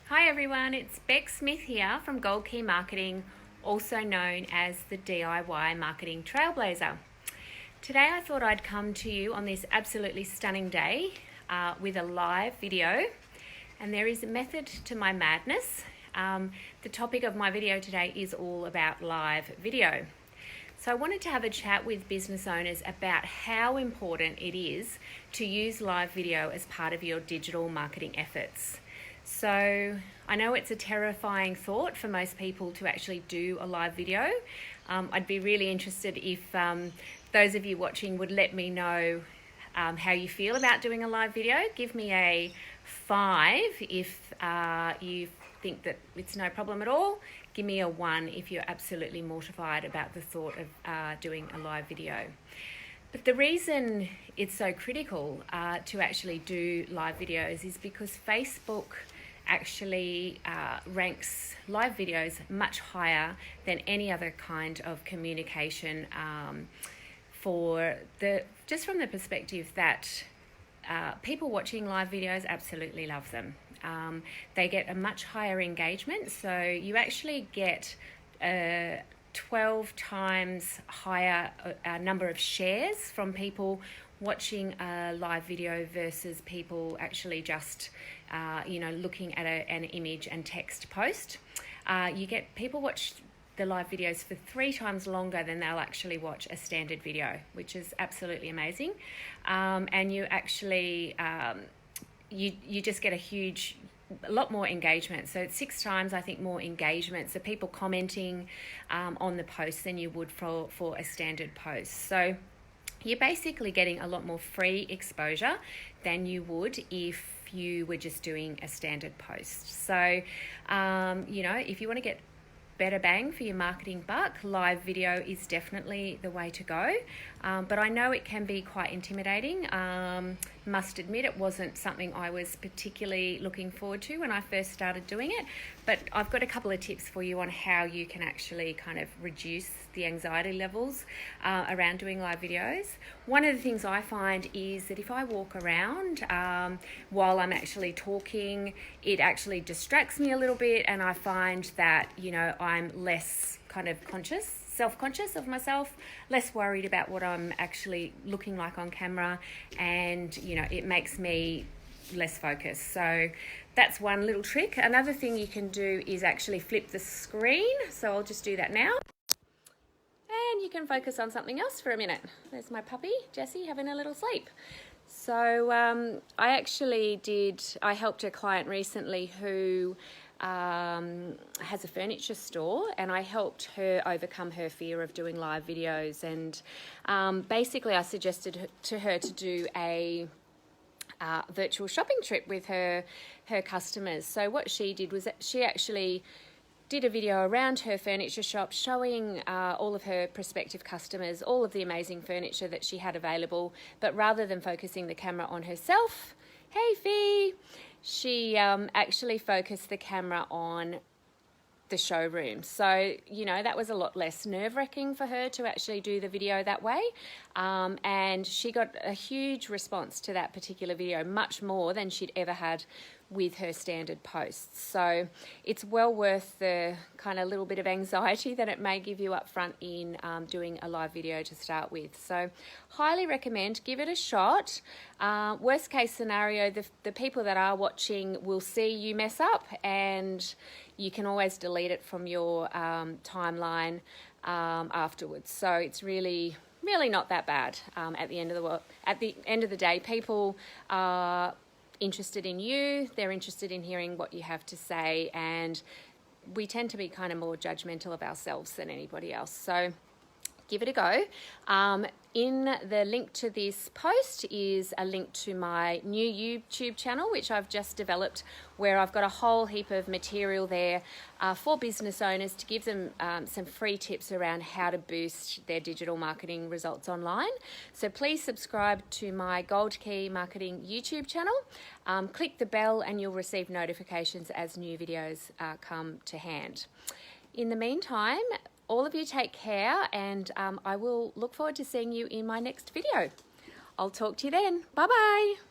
Hi everyone, it's Beck Smith here from Gold Key Marketing, also known as the DIY Marketing Trailblazer. Today I thought I'd come to you on this absolutely stunning day with a live video, and there is a method to my madness. The topic of my video today is all about live video. So I wanted to have a chat with business owners about how important it is to use live video as part of your digital marketing efforts. So I know it's a terrifying thought for most people to actually do a live video. I'd be really interested if those of you watching would let me know how you feel about doing a live video. Give me a 5 if you think that it's no problem at all. Give me a 1 if you're absolutely mortified about the thought of doing a live video. But the reason it's so critical to actually do live videos is because Facebook actually ranks live videos much higher than any other kind of communication just from the perspective that people watching live videos absolutely love them. They get a much higher engagement, so you actually get 12 times higher number of shares from people watching a live video versus people actually just looking at an image and text post. You get people watch the live videos for 3 times longer than they'll actually watch a standard video, which is absolutely amazing. And you actually you just get a lot more engagement. So it's 6 times, I think, more engagement. So people commenting on the post than you would for a standard post. So you're basically getting a lot more free exposure than you would if you were just doing a standard post. So, if you want to get better bang for your marketing buck, live video is definitely the way to go. But I know it can be quite intimidating. Must admit, it wasn't something I was particularly looking forward to when I first started doing it. But I've got a couple of tips for you on how you can actually kind of reduce the anxiety levels around doing live videos. One of the things I find is that if I walk around while I'm actually talking, it actually distracts me a little bit, and I find that, I'm less kind of self-conscious of myself, less worried about what I'm actually looking like on camera, and it makes me less focused. So that's one little trick. Another thing you can do is actually flip the screen. So I'll just do that now. And you can focus on something else for a minute. There's my puppy, Jessie, having a little sleep. So I helped a client recently who has a furniture store, and I helped her overcome her fear of doing live videos. And basically I suggested to her to do a virtual shopping trip with her customers. So what she did was that she actually did a video around her furniture shop showing all of her prospective customers all of the amazing furniture that she had available, but rather than focusing the camera on herself, hey Fee, she actually focused the camera on the showroom. So, that was a lot less nerve-wracking for her to actually do the video that way. And she got a huge response to that particular video, much more than she'd ever had with her standard posts. So it's well worth the kind of little bit of anxiety that it may give you up front in doing a live video to start with. So highly recommend, give it a shot. Worst case scenario, the people that are watching will see you mess up, and you can always delete it from your timeline afterwards. So it's really not that bad. At the end of the day, people are interested in you. They're interested in hearing what you have to say, and we tend to be kind of more judgmental of ourselves than anybody else. So give it a go. In the link to this post is a link to my new YouTube channel, which I've just developed, where I've got a whole heap of material there for business owners to give them some free tips around how to boost their digital marketing results online. So please subscribe to my Gold Key Marketing YouTube channel. Click the bell and you'll receive notifications as new videos come to hand. In the meantime, all of you take care, and I will look forward to seeing you in my next video. I'll talk to you then. Bye-bye.